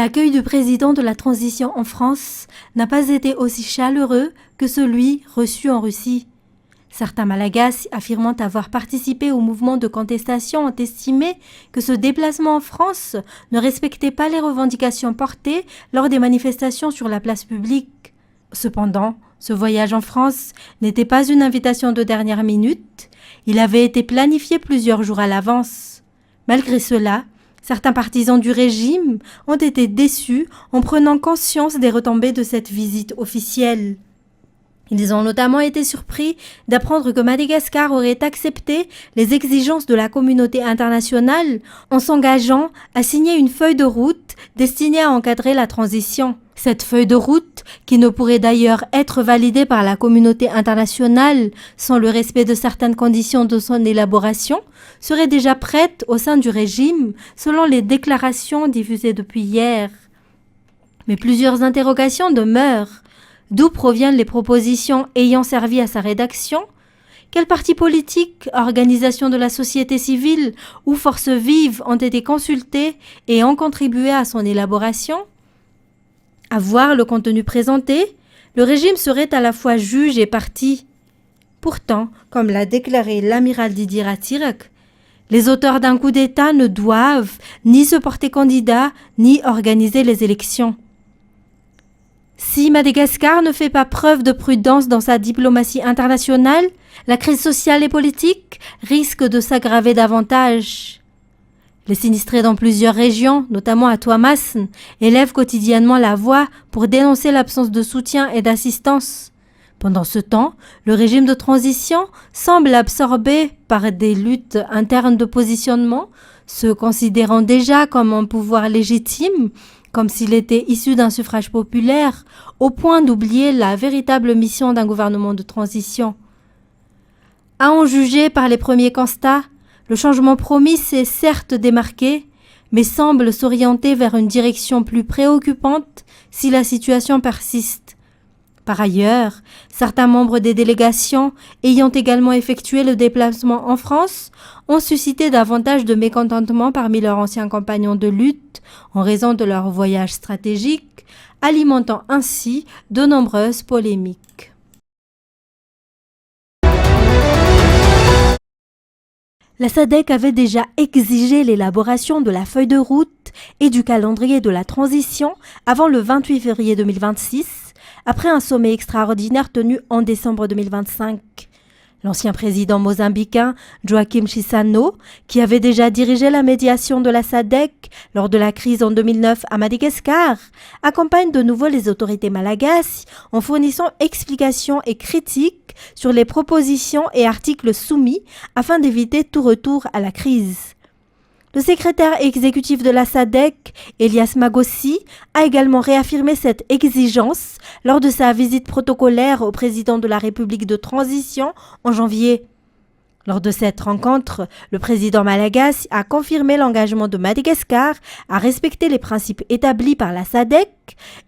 L'accueil du président de la transition en France n'a pas été aussi chaleureux que celui reçu en Russie. Certains Malagasy affirmant avoir participé au mouvement de contestation ont estimé que ce déplacement en France ne respectait pas les revendications portées lors des manifestations sur la place publique. Cependant, ce voyage en France n'était pas une invitation de dernière minute, il avait été planifié plusieurs jours à l'avance. Malgré cela, certains partisans du régime ont été déçus en prenant conscience des retombées de cette visite officielle. Ils ont notamment été surpris d'apprendre que Madagascar aurait accepté les exigences de la communauté internationale en s'engageant à signer une feuille de route destinée à encadrer la transition. Cette feuille de route, qui ne pourrait d'ailleurs être validée par la communauté internationale sans le respect de certaines conditions de son élaboration, serait déjà prête au sein du régime, selon les déclarations diffusées depuis hier. Mais plusieurs interrogations demeurent. D'où proviennent les propositions ayant servi à sa rédaction? Quels partis politiques, organisations de la société civile ou forces vives ont été consultés et ont contribué à son élaboration? À voir le contenu présenté, le régime serait à la fois juge et partie. Pourtant, comme l'a déclaré l'amiral Didier Ratsirek, les auteurs d'un coup d'État ne doivent ni se porter candidat ni organiser les élections. Si Madagascar ne fait pas preuve de prudence dans sa diplomatie internationale, la crise sociale et politique risque de s'aggraver davantage. Les sinistrés dans plusieurs régions, notamment à Tuamasin, élèvent quotidiennement la voix pour dénoncer l'absence de soutien et d'assistance. Pendant ce temps, le régime de transition semble absorbé par des luttes internes de positionnement, se considérant déjà comme un pouvoir légitime, comme s'il était issu d'un suffrage populaire, au point d'oublier la véritable mission d'un gouvernement de transition. À en juger par les premiers constats, le changement promis s'est certes démarqué, mais semble s'orienter vers une direction plus préoccupante si la situation persiste. Par ailleurs, certains membres des délégations ayant également effectué le déplacement en France ont suscité davantage de mécontentement parmi leurs anciens compagnons de lutte en raison de leur voyage stratégique, alimentant ainsi de nombreuses polémiques. La SADC avait déjà exigé l'élaboration de la feuille de route et du calendrier de la transition avant le 28 février 2026, après un sommet extraordinaire tenu en décembre 2025. L'ancien président mozambicain Joaquim Chissano, qui avait déjà dirigé la médiation de la SADC lors de la crise en 2009 à Madagascar, accompagne de nouveau les autorités malagasy en fournissant explications et critiques sur les propositions et articles soumis afin d'éviter tout retour à la crise. Le secrétaire exécutif de la SADC, Elias Magossi, a également réaffirmé cette exigence lors de sa visite protocolaire au président de la République de transition en janvier. Lors de cette rencontre, le président malagasy a confirmé l'engagement de Madagascar à respecter les principes établis par la SADC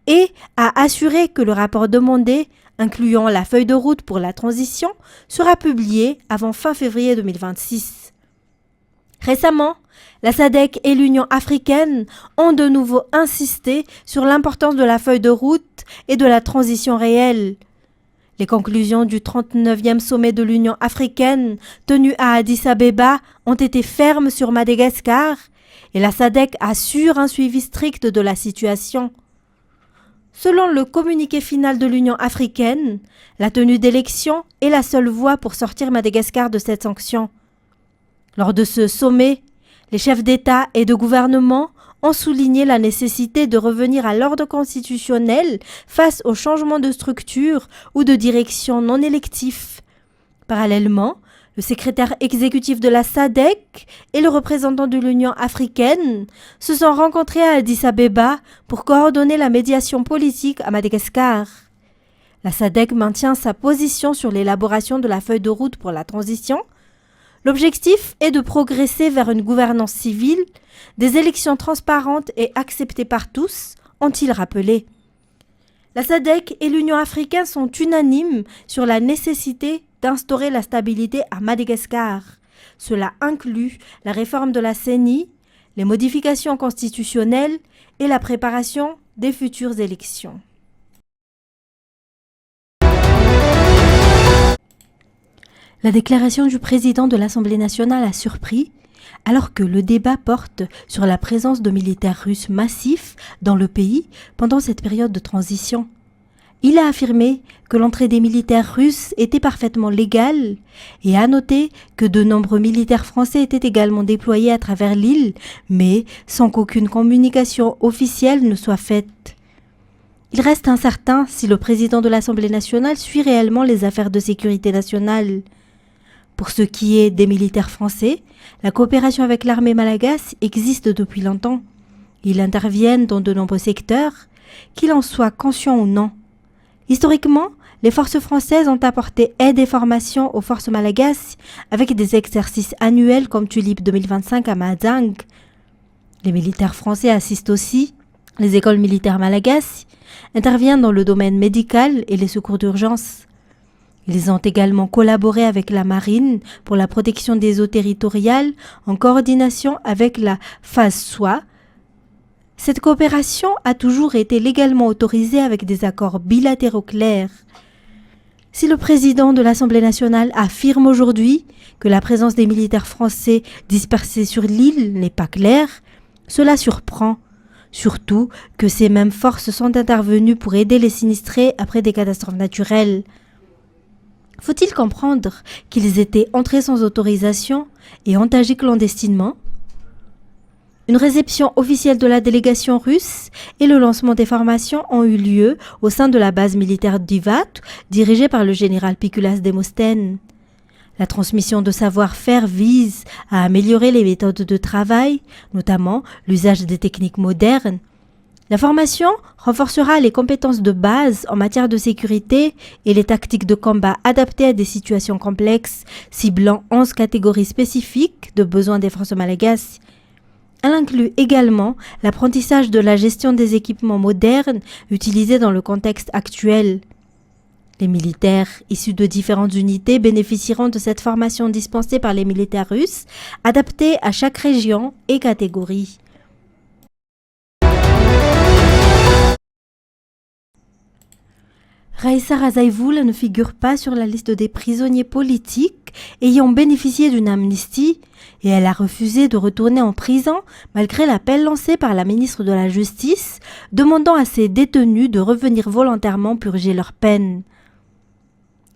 et a assuré que le rapport demandé, incluant la feuille de route pour la transition, sera publié avant fin février 2026. Récemment, la SADC et l'Union africaine ont de nouveau insisté sur l'importance de la feuille de route et de la transition réelle. Les conclusions du 39e sommet de l'Union africaine, tenu à Addis-Abeba, ont été fermes sur Madagascar et la SADC assure un suivi strict de la situation. Selon le communiqué final de l'Union africaine, la tenue d'élections est la seule voie pour sortir Madagascar de cette sanction. Lors de ce sommet, les chefs d'État et de gouvernement ont souligné la nécessité de revenir à l'ordre constitutionnel face aux changements de structure ou de direction non électifs. Parallèlement, le secrétaire exécutif de la SADC et le représentant de l'Union africaine se sont rencontrés à Addis-Abeba pour coordonner la médiation politique à Madagascar. La SADC maintient sa position sur l'élaboration de la feuille de route pour la transition. L'objectif est de progresser vers une gouvernance civile, des élections transparentes et acceptées par tous, ont-ils rappelé. La SADC et l'Union africaine sont unanimes sur la nécessité d'instaurer la stabilité à Madagascar. Cela inclut la réforme de la CENI, les modifications constitutionnelles et la préparation des futures élections. La déclaration du président de l'Assemblée nationale a surpris, alors que le débat porte sur la présence de militaires russes massifs dans le pays pendant cette période de transition. Il a affirmé que l'entrée des militaires russes était parfaitement légale et a noté que de nombreux militaires français étaient également déployés à travers l'île, mais sans qu'aucune communication officielle ne soit faite. Il reste incertain si le président de l'Assemblée nationale suit réellement les affaires de sécurité nationale. Pour ce qui est des militaires français, la coopération avec l'armée malagasy existe depuis longtemps. Ils interviennent dans de nombreux secteurs, qu'il en soit conscient ou non. Historiquement, les forces françaises ont apporté aide et formation aux forces malagasy avec des exercices annuels comme Tulip 2025 à Mahajang. Les militaires français assistent aussi les écoles militaires malagasy, interviennent dans le domaine médical et les secours d'urgence. Ils ont également collaboré avec la marine pour la protection des eaux territoriales en coordination avec la FASSOA. Cette coopération a toujours été légalement autorisée avec des accords bilatéraux clairs. Si le président de l'Assemblée nationale affirme aujourd'hui que la présence des militaires français dispersés sur l'île n'est pas claire, cela surprend, surtout que ces mêmes forces sont intervenues pour aider les sinistrés après des catastrophes naturelles. Faut-il comprendre qu'ils étaient entrés sans autorisation et ont agi clandestinement? Une réception officielle de la délégation russe et le lancement des formations ont eu lieu au sein de la base militaire d'Ivat, dirigée par le général Pikulas Demosthène. La transmission de savoir-faire vise à améliorer les méthodes de travail, notamment l'usage des techniques modernes. La formation renforcera les compétences de base en matière de sécurité et les tactiques de combat adaptées à des situations complexes, ciblant 11 catégories spécifiques de besoins des forces malagasy. Elle inclut également l'apprentissage de la gestion des équipements modernes utilisés dans le contexte actuel. Les militaires issus de différentes unités bénéficieront de cette formation dispensée par les militaires russes, adaptée à chaque région et catégorie. Raïssa Razaivoul ne figure pas sur la liste des prisonniers politiques ayant bénéficié d'une amnistie et elle a refusé de retourner en prison malgré l'appel lancé par la ministre de la Justice demandant à ses détenus de revenir volontairement purger leur peine.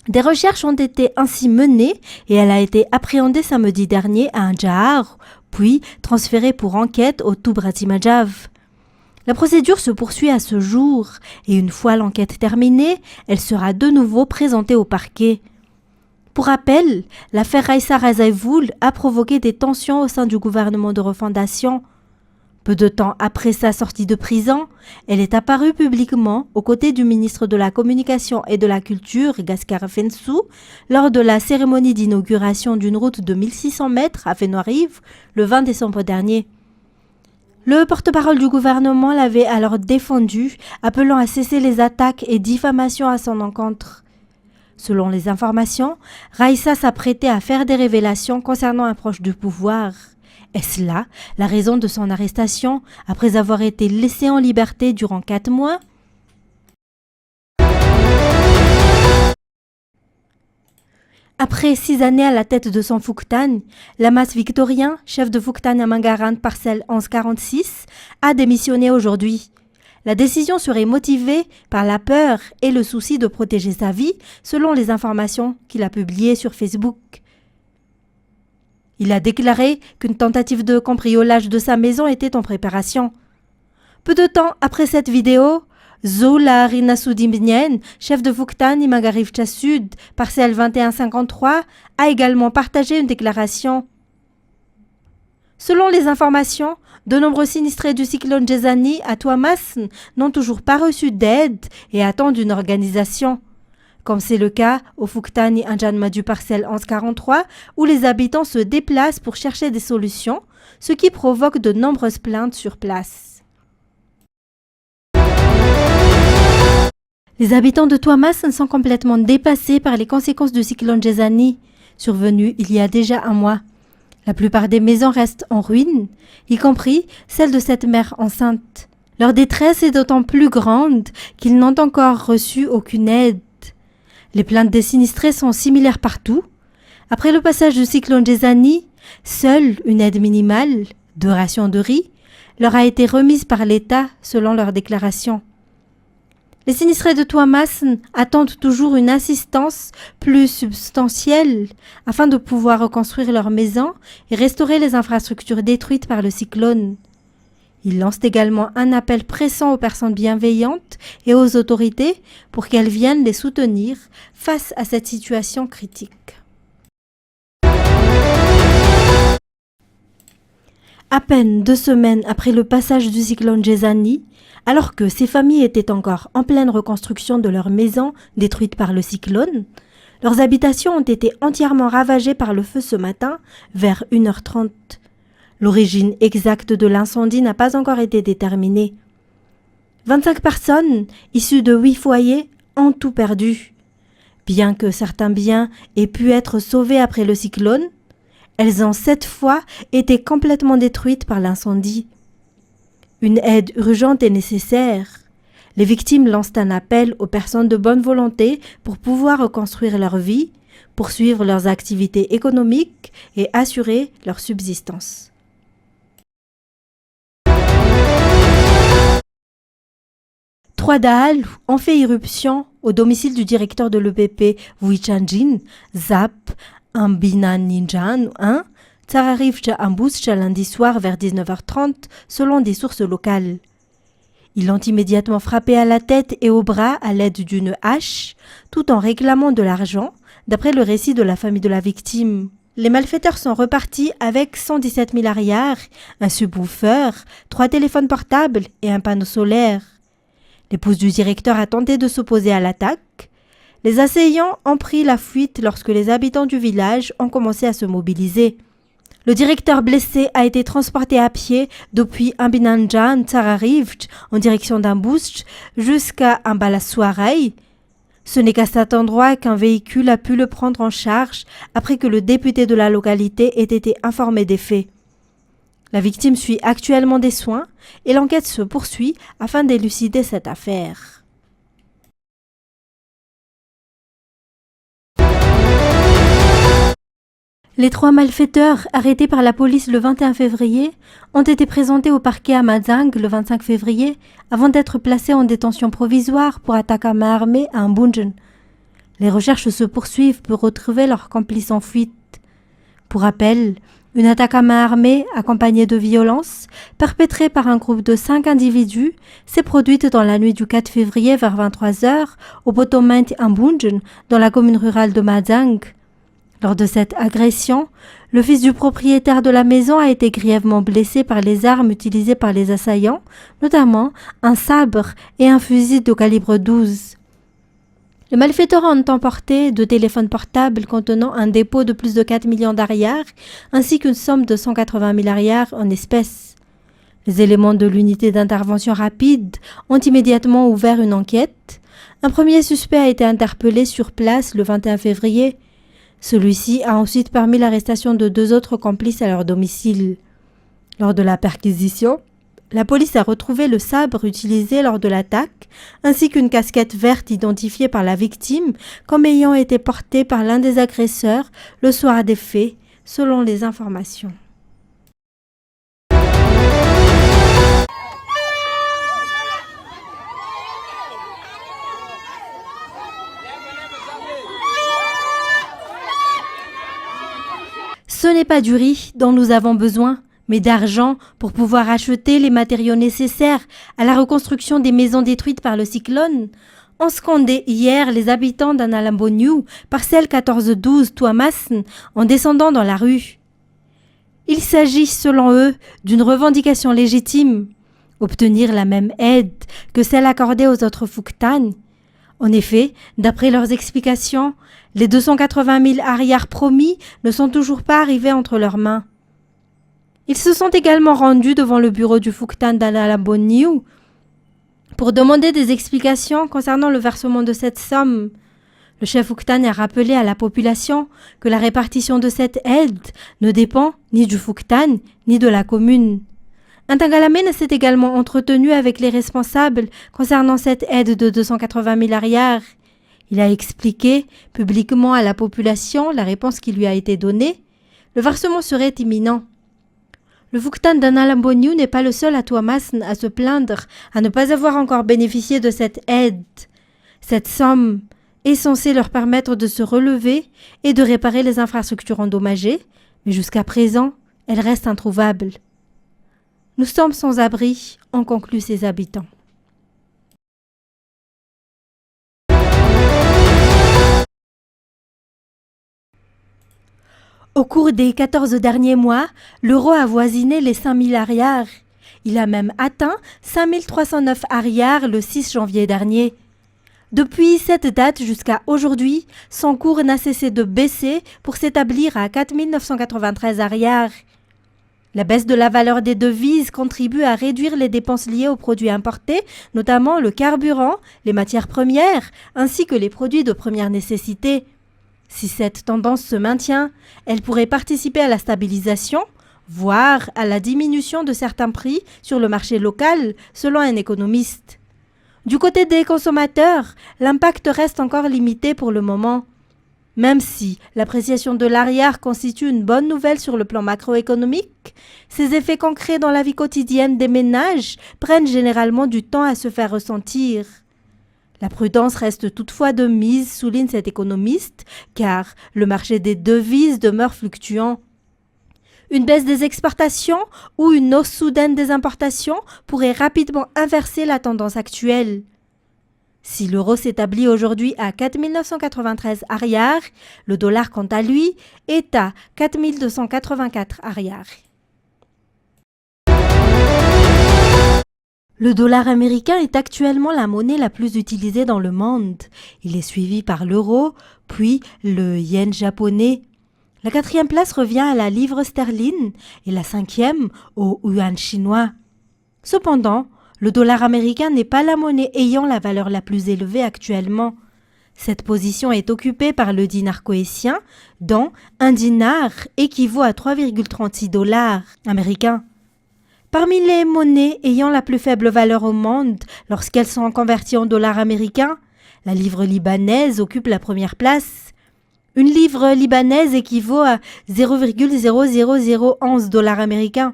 Des recherches ont été ainsi menées et elle a été appréhendée samedi dernier à Andjahar, puis transférée pour enquête au Tubratimajave. La procédure se poursuit à ce jour et une fois l'enquête terminée, elle sera de nouveau présentée au parquet. Pour rappel, l'affaire Raïssa Razaivoul a provoqué des tensions au sein du gouvernement de refondation. Peu de temps après sa sortie de prison, elle est apparue publiquement aux côtés du ministre de la Communication et de la Culture, Gaskar Fensou, lors de la cérémonie d'inauguration d'une route de 1600 mètres à Fenoirive le 20 décembre dernier. Le porte-parole du gouvernement l'avait alors défendu, appelant à cesser les attaques et diffamations à son encontre. Selon les informations, Raïssa s'apprêtait à faire des révélations concernant un proche du pouvoir. Est-ce là la raison de son arrestation après avoir été laissée en liberté durant 4 mois? Après 6 années à la tête de son Fouktan, Lamas Victorien, chef de Fouktan à Mangaran, parcelle 1146, a démissionné aujourd'hui. La décision serait motivée par la peur et le souci de protéger sa vie, selon les informations qu'il a publiées sur Facebook. Il a déclaré qu'une tentative de cambriolage de sa maison était en préparation. Peu de temps après cette vidéo, Zola Rinasudimnien, chef de Fouktan Imagarivcha Sud, parcelle 2153, a également partagé une déclaration. Selon les informations, de nombreux sinistrés du cyclone Jezani à Tuamas n'ont toujours pas reçu d'aide et attendent une organisation. Comme c'est le cas au Fouktani Anjanmadu parcelle 1143, où les habitants se déplacent pour chercher des solutions, ce qui provoque de nombreuses plaintes sur place. Les habitants de Tuamas sont complètement dépassés par les conséquences du cyclone Jezani, survenu il y a déjà 1 mois. La plupart des maisons restent en ruine, y compris celle de cette mère enceinte. Leur détresse est d'autant plus grande qu'ils n'ont encore reçu aucune aide. Les plaintes des sinistrés sont similaires partout. Après le passage du cyclone Gézani, seule une aide minimale, 2 rations de riz, leur a été remise par l'État selon leur déclaration. Les sinistrés de Tuamasin attendent toujours une assistance plus substantielle afin de pouvoir reconstruire leurs maisons et restaurer les infrastructures détruites par le cyclone. Ils lancent également un appel pressant aux personnes bienveillantes et aux autorités pour qu'elles viennent les soutenir face à cette situation critique. À peine 2 semaines après le passage du cyclone Gézani, alors que ces familles étaient encore en pleine reconstruction de leurs maisons détruites par le cyclone, leurs habitations ont été entièrement ravagées par le feu ce matin vers 1h30. L'origine exacte de l'incendie n'a pas encore été déterminée. 25 personnes, issues de 8 foyers, ont tout perdu. Bien que certains biens aient pu être sauvés après le cyclone, elles ont 7 fois été complètement détruites par l'incendie. Une aide urgente est nécessaire. Les victimes lancent un appel aux personnes de bonne volonté pour pouvoir reconstruire leur vie, poursuivre leurs activités économiques et assurer leur subsistance. Trois dalles ont fait irruption au domicile du directeur de l'EPP Wuichanjin, Zap Ambinaninjan 1, Tsararivcha Ambuscha lundi soir vers 19h30 selon des sources locales. Ils l'ont immédiatement frappé à la tête et au bras à l'aide d'une hache, tout en réclamant de l'argent, d'après le récit de la famille de la victime. Les malfaiteurs sont repartis avec 117 000 arrières, un subwoofer, 3 téléphones portables et un panneau solaire. L'épouse du directeur a tenté de s'opposer à l'attaque. Les assaillants ont pris la fuite lorsque les habitants du village ont commencé à se mobiliser. Le directeur blessé a été transporté à pied depuis Ambinanjan Tsararivch en direction d'Ambusch jusqu'à Ambalaswarai. Ce n'est qu'à cet endroit qu'un véhicule a pu le prendre en charge après que le député de la localité ait été informé des faits. La victime suit actuellement des soins et l'enquête se poursuit afin d'élucider cette affaire. Les 3 malfaiteurs arrêtés par la police le 21 février ont été présentés au parquet à Madzang le 25 février avant d'être placés en détention provisoire pour attaque à main armée à Mbunjen. Les recherches se poursuivent pour retrouver leurs complices en fuite. Pour rappel, une attaque à main armée accompagnée de violences, perpétrée par un groupe de 5 individus, s'est produite dans la nuit du 4 février vers 23h au Potomaint Ambunjen, dans la commune rurale de Madzang. Lors de cette agression, le fils du propriétaire de la maison a été grièvement blessé par les armes utilisées par les assaillants, notamment un sabre et un fusil de calibre 12. Les malfaiteurs ont emporté 2 téléphones portables contenant un dépôt de plus de 4 millions d'arrières, ainsi qu'une somme de 180 000 arrières en espèces. Les éléments de l'unité d'intervention rapide ont immédiatement ouvert une enquête. Un premier suspect a été interpellé sur place le 21 février. Celui-ci a ensuite permis l'arrestation de 2 autres complices à leur domicile. Lors de la perquisition, la police a retrouvé le sabre utilisé lors de l'attaque, ainsi qu'une casquette verte identifiée par la victime comme ayant été portée par l'un des agresseurs le soir des faits, selon les informations. Ce n'est pas du riz dont nous avons besoin, mais d'argent pour pouvoir acheter les matériaux nécessaires à la reconstruction des maisons détruites par le cyclone, ont scandé hier les habitants d'Analamboniu, parcelle 1412 Tuamasin, en descendant dans la rue. Il s'agit, selon eux, d'une revendication légitime, obtenir la même aide que celle accordée aux autres Fuktan. En effet, d'après leurs explications, les 280 000 arrières promis ne sont toujours pas arrivés entre leurs mains. Ils se sont également rendus devant le bureau du Fuktan d'Analamboniu pour demander des explications concernant le versement de cette somme. Le chef Fuktan a rappelé à la population que la répartition de cette aide ne dépend ni du Fuktan ni de la commune. Ntagalamen s'est également entretenu avec les responsables concernant cette aide de 280 000 arrières. Il a expliqué publiquement à la population la réponse qui lui a été donnée. Le versement serait imminent. Le Vuktan d'Analamboniu n'est pas le seul à Tuamasn à se plaindre à ne pas avoir encore bénéficié de cette aide. Cette somme est censée leur permettre de se relever et de réparer les infrastructures endommagées, mais jusqu'à présent, elle reste introuvable. Nous sommes sans abri, ont conclu ses habitants. Au cours des 14 derniers mois, l'euro a avoisiné les 5 000 arrières. Il a même atteint 5 309 arrières le 6 janvier dernier. Depuis cette date jusqu'à aujourd'hui, son cours n'a cessé de baisser pour s'établir à 4 993 arrières. La baisse de la valeur des devises contribue à réduire les dépenses liées aux produits importés, notamment le carburant, les matières premières, ainsi que les produits de première nécessité. Si cette tendance se maintient, elle pourrait participer à la stabilisation, voire à la diminution de certains prix sur le marché local, selon un économiste. Du côté des consommateurs, l'impact reste encore limité pour le moment. Même si l'appréciation de l'arrière constitue une bonne nouvelle sur le plan macroéconomique, ses effets concrets dans la vie quotidienne des ménages prennent généralement du temps à se faire ressentir. La prudence reste toutefois de mise, souligne cet économiste, car le marché des devises demeure fluctuant. Une baisse des exportations ou une hausse soudaine des importations pourrait rapidement inverser la tendance actuelle. Si l'euro s'établit aujourd'hui à 4 993 arrières, le dollar quant à lui est à 4 284 arrières. Le dollar américain est actuellement la monnaie la plus utilisée dans le monde. Il est suivi par l'euro, puis le yen japonais. La 4e place revient à la livre sterling et la 5e au yuan chinois. Cependant, le dollar américain n'est pas la monnaie ayant la valeur la plus élevée actuellement. Cette position est occupée par le dinar koweïtien, dont un dinar équivaut à 3,36 dollars américains. Parmi les monnaies ayant la plus faible valeur au monde lorsqu'elles sont converties en dollars américains, la livre libanaise occupe la première place. Une livre libanaise équivaut à 0,00011 dollars américains.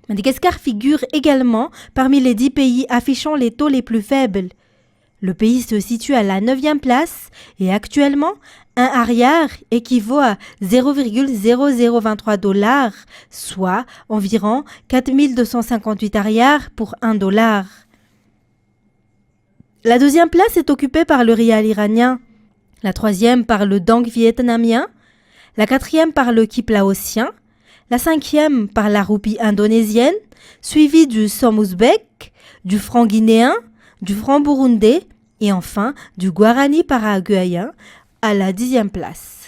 Madagascar figure également parmi les 10 pays affichant les taux les plus faibles. Le pays se situe à la 9e place et actuellement, un arrière équivaut à 0,0023 dollars, soit environ 4 258 arrières pour 1 dollar. La 2e place est occupée par le rial iranien, la 3e par le dong vietnamien, la 4e par le kip laotien, la 5e par la roupie indonésienne, suivie du som ouzbek, du franc guinéen, du franc burundais et enfin du guarani paraguayen à la 10e place.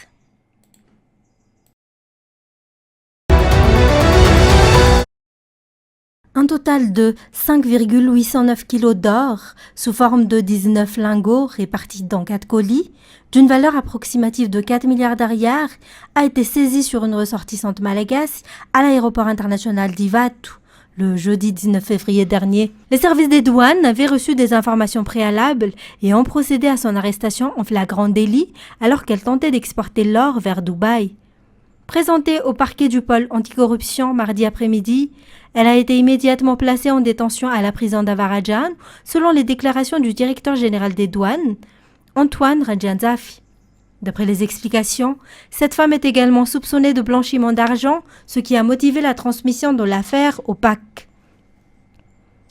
Un total de 5,809 kg d'or sous forme de 19 lingots répartis dans 4 colis, d'une valeur approximative de 4 milliards d'arières, a été saisi sur une ressortissante malagasy à l'aéroport international d'Ivatu, le jeudi 19 février dernier. Les services des douanes avaient reçu des informations préalables et ont procédé à son arrestation en flagrant délit alors qu'elle tentait d'exporter l'or vers Dubaï. Présentée au parquet du pôle anticorruption mardi après-midi, elle a été immédiatement placée en détention à la prison d'Avaradjan, selon les déclarations du directeur général des douanes, Antoine Radjanzafi. D'après les explications, cette femme est également soupçonnée de blanchiment d'argent, ce qui a motivé la transmission de l'affaire au PAC.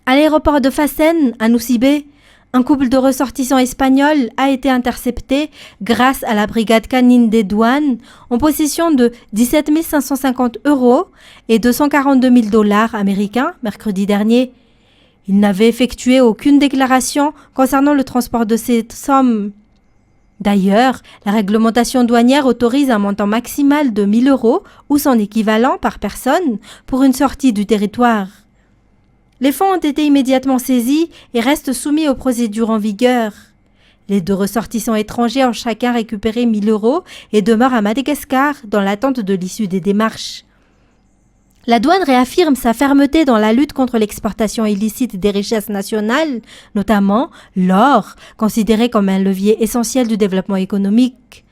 À l'aéroport de Fassen, à Nosibé, un couple de ressortissants espagnols a été intercepté grâce à la brigade canine des douanes en possession de 17 550 € et 242 000 dollars américains mercredi dernier. Ils n'avaient effectué aucune déclaration concernant le transport de cette somme. D'ailleurs, la réglementation douanière autorise un montant maximal de 1 000 € ou son équivalent par personne pour une sortie du territoire. Les fonds ont été immédiatement saisis et restent soumis aux procédures en vigueur. Les 2 ressortissants étrangers ont chacun récupéré 1 000 € et demeurent à Madagascar dans l'attente de l'issue des démarches. La douane réaffirme sa fermeté dans la lutte contre l'exportation illicite des richesses nationales, notamment l'or, considéré comme un levier essentiel du développement économique.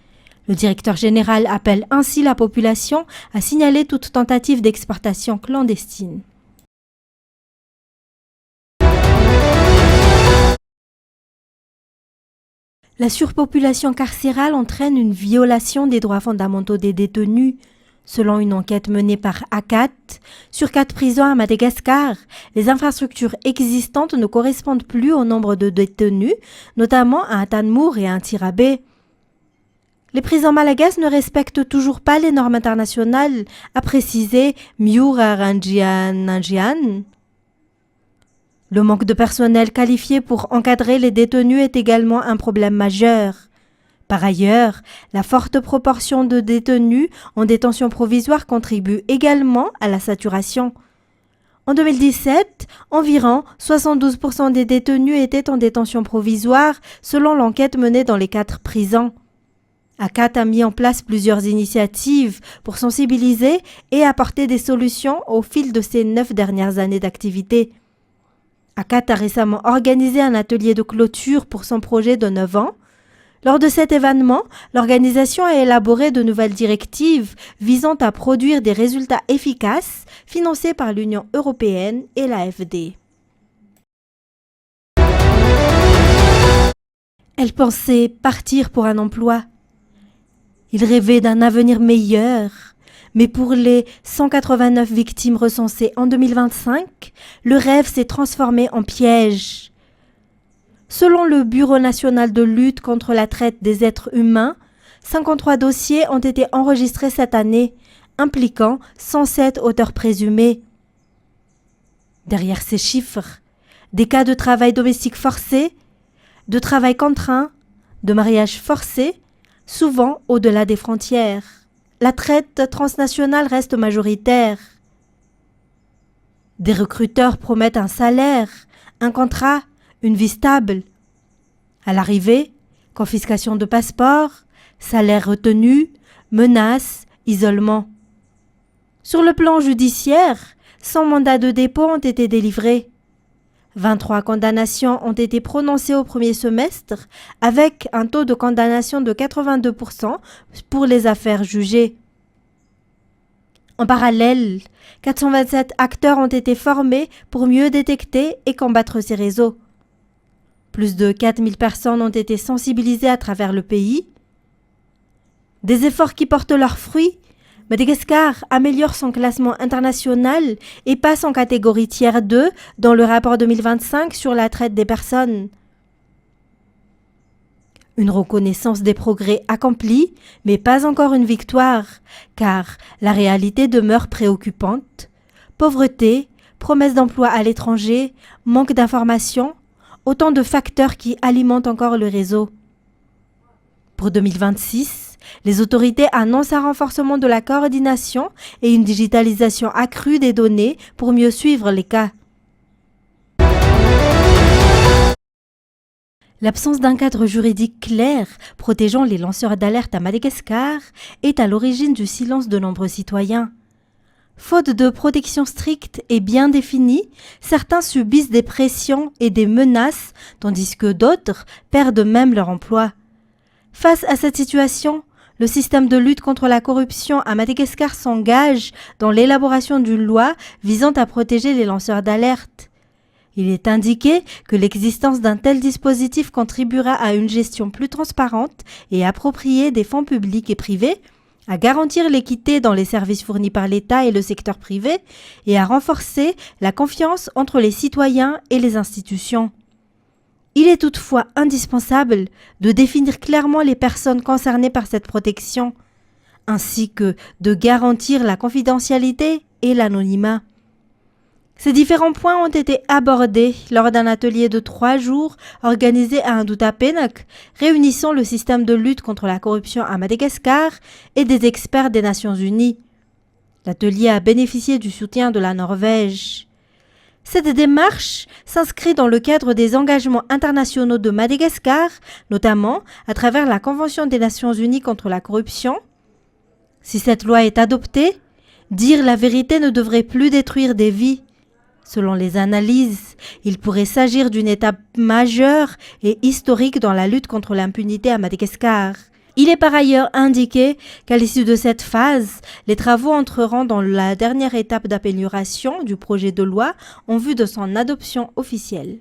Le directeur général appelle ainsi la population à signaler toute tentative d'exportation clandestine. La surpopulation carcérale entraîne une violation des droits fondamentaux des détenus. Selon une enquête menée par ACAT, sur 4 prisons à Madagascar, les infrastructures existantes ne correspondent plus au nombre de détenus, notamment à Tanmour et à Tirabé. Les prisons malagasy ne respectent toujours pas les normes internationales, a précisé Miura Ranjian. Le manque de personnel qualifié pour encadrer les détenus est également un problème majeur. Par ailleurs, la forte proportion de détenus en détention provisoire contribue également à la saturation. En 2017, environ 72% des détenus étaient en détention provisoire selon l'enquête menée dans les 4 prisons. ACAT a mis en place plusieurs initiatives pour sensibiliser et apporter des solutions au fil de ces 9 dernières années d'activité. ACAT a récemment organisé un atelier de clôture pour son projet de 9 ans. Lors de cet événement, l'organisation a élaboré de nouvelles directives visant à produire des résultats efficaces financés par l'Union européenne et l'AFD. Elle pensait partir pour un emploi. Il rêvait d'un avenir meilleur. Mais pour les 189 victimes recensées en 2025, le rêve s'est transformé en piège. Selon le Bureau national de lutte contre la traite des êtres humains, 53 dossiers ont été enregistrés cette année, impliquant 107 auteurs présumés. Derrière ces chiffres, des cas de travail domestique forcé, de travail contraint, de mariage forcé, souvent au-delà des frontières. La traite transnationale reste majoritaire. Des recruteurs promettent un salaire, un contrat, une vie stable. À l'arrivée, confiscation de passeports, salaire retenu, menaces, isolement. Sur le plan judiciaire, 100 mandats de dépôt ont été délivrés. 23 condamnations ont été prononcées au premier semestre, avec un taux de condamnation de 82% pour les affaires jugées. En parallèle, 427 acteurs ont été formés pour mieux détecter et combattre ces réseaux. Plus de 4000 personnes ont été sensibilisées à travers le pays. Des efforts qui portent leurs fruits. Madagascar améliore son classement international et passe en catégorie tiers 2 dans le rapport 2025 sur la traite des personnes. Une reconnaissance des progrès accomplis, mais pas encore une victoire, car la réalité demeure préoccupante. Pauvreté, promesses d'emploi à l'étranger, manque d'informations, autant de facteurs qui alimentent encore le réseau. Pour 2026, les autorités annoncent un renforcement de la coordination et une digitalisation accrue des données pour mieux suivre les cas. L'absence d'un cadre juridique clair protégeant les lanceurs d'alerte à Madagascar est à l'origine du silence de nombreux citoyens. Faute de protection stricte et bien définie, certains subissent des pressions et des menaces, tandis que d'autres perdent même leur emploi. Face à cette situation, le système de lutte contre la corruption à Madagascar s'engage dans l'élaboration d'une loi visant à protéger les lanceurs d'alerte. Il est indiqué que l'existence d'un tel dispositif contribuera à une gestion plus transparente et appropriée des fonds publics et privés, à garantir l'équité dans les services fournis par l'État et le secteur privé et à renforcer la confiance entre les citoyens et les institutions. Il est toutefois indispensable de définir clairement les personnes concernées par cette protection, ainsi que de garantir la confidentialité et l'anonymat. Ces différents points ont été abordés lors d'un atelier de 3 jours organisé à Indouta-Penak, réunissant le système de lutte contre la corruption à Madagascar et des experts des Nations Unies. L'atelier a bénéficié du soutien de la Norvège. Cette démarche s'inscrit dans le cadre des engagements internationaux de Madagascar, notamment à travers la Convention des Nations Unies contre la corruption. Si cette loi est adoptée, Dire la vérité ne devrait plus détruire des vies. Selon les analyses, il pourrait s'agir d'une étape majeure et historique dans la lutte contre l'impunité à Madagascar. Il est par ailleurs indiqué qu'à l'issue de cette phase, les travaux entreront dans la dernière étape d'amélioration du projet de loi en vue de son adoption officielle.